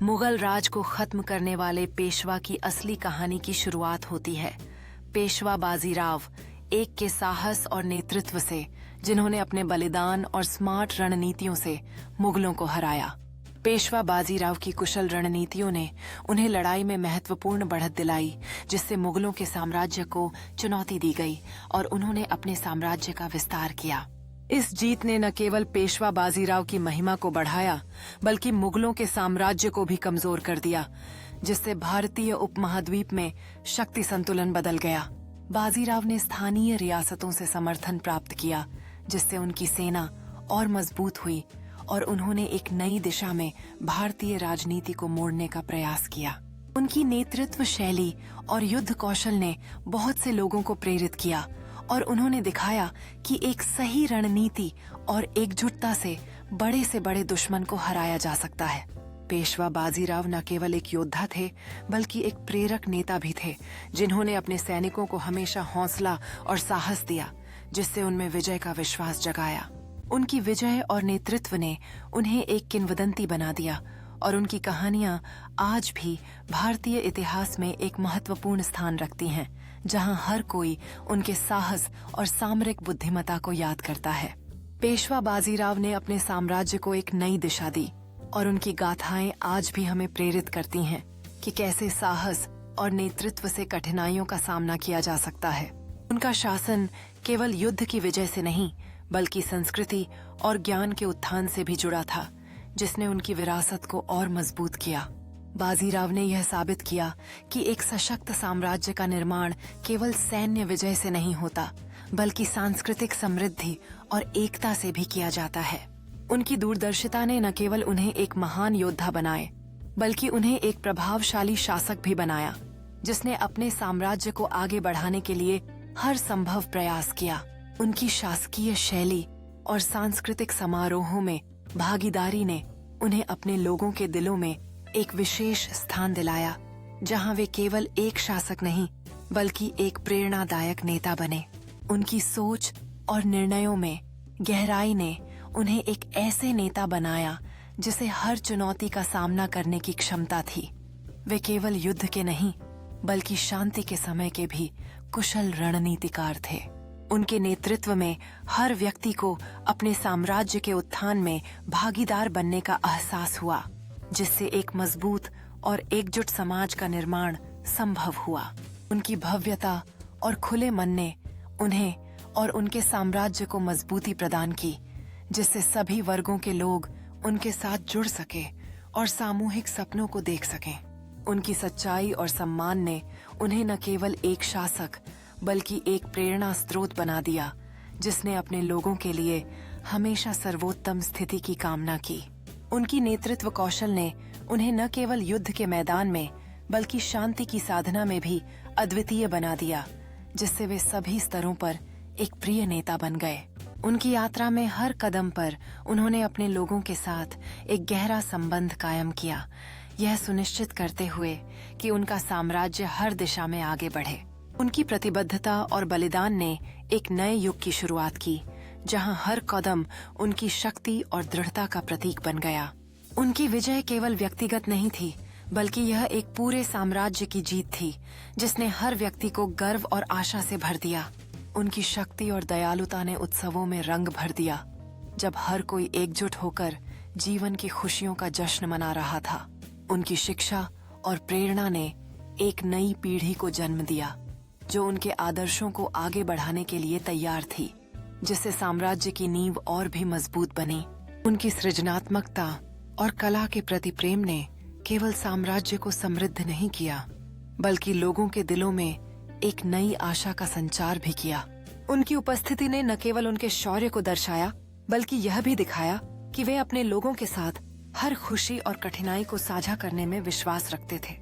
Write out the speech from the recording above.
मुगल राज को खत्म करने वाले पेशवा की असली कहानी की शुरुआत होती है पेशवा बाजीराव एक के साहस और नेतृत्व से, जिन्होंने अपने बलिदान और स्मार्ट रणनीतियों से मुगलों को हराया। पेशवा बाजीराव की कुशल रणनीतियों ने उन्हें लड़ाई में महत्वपूर्ण बढ़त दिलाई, जिससे मुगलों के साम्राज्य को चुनौती दी गई और उन्होंने अपने साम्राज्य का विस्तार किया। इस जीत ने न केवल पेशवा बाजीराव की महिमा को बढ़ाया, बल्कि मुगलों के साम्राज्य को भी कमजोर कर दिया, जिससे भारतीय उपमहाद्वीप में शक्ति संतुलन बदल गया। बाजीराव ने स्थानीय रियासतों से समर्थन प्राप्त किया, जिससे उनकी सेना और मजबूत हुई और उन्होंने एक नई दिशा में भारतीय राजनीति को मोड़ने का प्रयास किया। उनकी नेतृत्व शैली और युद्ध कौशल ने बहुत से लोगों को प्रेरित किया और उन्होंने दिखाया कि एक सही रणनीति और एकजुटता से बड़े दुश्मन को हराया जा सकता है। पेशवा बाजीराव न केवल एक योद्धा थे, बल्कि एक प्रेरक नेता भी थे, जिन्होंने अपने सैनिकों को हमेशा हौसला और साहस दिया, जिससे उनमें विजय का विश्वास जगाया। उनकी विजय और नेतृत्व ने उन्हें एक किंवदंती बना दिया और उनकी कहानियां आज भी भारतीय इतिहास में एक महत्वपूर्ण स्थान रखती हैं, जहां हर कोई उनके साहस और सामरिक बुद्धिमत्ता को याद करता है। पेशवा बाजीराव ने अपने साम्राज्य को एक नई दिशा दी और उनकी गाथाएं आज भी हमें प्रेरित करती हैं कि कैसे साहस और नेतृत्व से कठिनाइयों का सामना किया जा सकता है। उनका शासन केवल युद्ध की विजय से नहीं, बल्कि संस्कृति और ज्ञान के उत्थान से भी जुड़ा था, जिसने उनकी विरासत को और मजबूत किया। बाजीराव ने यह साबित किया कि एक सशक्त साम्राज्य का निर्माण केवल सैन्य विजय से नहीं होता, बल्कि सांस्कृतिक समृद्धि और एकता से भी किया जाता है। उनकी दूरदर्शिता ने न केवल उन्हें एक महान योद्धा बनाए, बल्कि उन्हें एक प्रभावशाली शासक भी बनाया, जिसने अपने साम्राज्य को आगे बढ़ाने के लिए हर संभव प्रयास किया। उनकी शासकीय शैली और सांस्कृतिक समारोहों में भागीदारी ने उन्हें अपने लोगों के दिलों में एक विशेष स्थान दिलाया, जहां वे केवल एक शासक नहीं, बल्कि एक प्रेरणादायक नेता बने। उनकी सोच और निर्णयों में गहराई ने उन्हें एक ऐसे नेता बनाया जिसे हर चुनौती का सामना करने की क्षमता थी। वे केवल युद्ध के नहीं, बल्कि शांति के समय के भी कुशल रणनीतिकार थे। उनके नेतृत्व में हर व्यक्ति को अपने साम्राज्य के उत्थान में भागीदार बनने का एहसास हुआ, जिससे एक मजबूत और एकजुट समाज का निर्माण संभव हुआ। उनकी भव्यता और खुले मन ने उन्हें और उनके साम्राज्य को मजबूती प्रदान की, जिससे सभी वर्गों के लोग उनके साथ जुड़ सके और सामूहिक सपनों को देख सकें। उनकी सच्चाई और सम्मान ने उन्हें न केवल एक शासक, बल्कि एक प्रेरणा स्रोत बना दिया, जिसने अपने लोगों के लिए हमेशा सर्वोत्तम स्थिति की कामना की। उनकी नेतृत्व कौशल ने उन्हें न केवल युद्ध के मैदान में, बल्कि शांति की साधना में भी अद्वितीय बना दिया, जिससे वे सभी स्तरों पर एक प्रिय नेता बन गए। उनकी यात्रा में हर कदम पर उन्होंने अपने लोगों के साथ एक गहरा संबंध कायम किया, यह सुनिश्चित करते हुए कि उनका साम्राज्य हर दिशा में आगे बढ़े। उनकी प्रतिबद्धता और बलिदान ने एक नए युग की शुरुआत की, जहां हर कदम उनकी शक्ति और दृढ़ता का प्रतीक बन गया। उनकी विजय केवल व्यक्तिगत नहीं थी, बल्कि यह एक पूरे साम्राज्य की जीत थी, जिसने हर व्यक्ति को गर्व और आशा से भर दिया। उनकी शक्ति और दयालुता ने उत्सवों में रंग भर दिया, जब हर कोई एकजुट होकर जीवन की खुशियों का जश्न मना रहा था। उनकी शिक्षा और प्रेरणा ने एक नई पीढ़ी को जन्म दिया, जो उनके आदर्शों को आगे बढ़ाने के लिए तैयार थी, जिससे साम्राज्य की नींव और भी मजबूत बनी। उनकी सृजनात्मकता और कला के प्रति प्रेम ने केवल साम्राज्य को समृद्ध नहीं किया, बल्कि लोगों के दिलों में एक नई आशा का संचार भी किया। उनकी उपस्थिति ने न केवल उनके शौर्य को दर्शाया, बल्कि यह भी दिखाया कि वे अपने लोगों के साथ हर खुशी और कठिनाई को साझा करने में विश्वास रखते थे।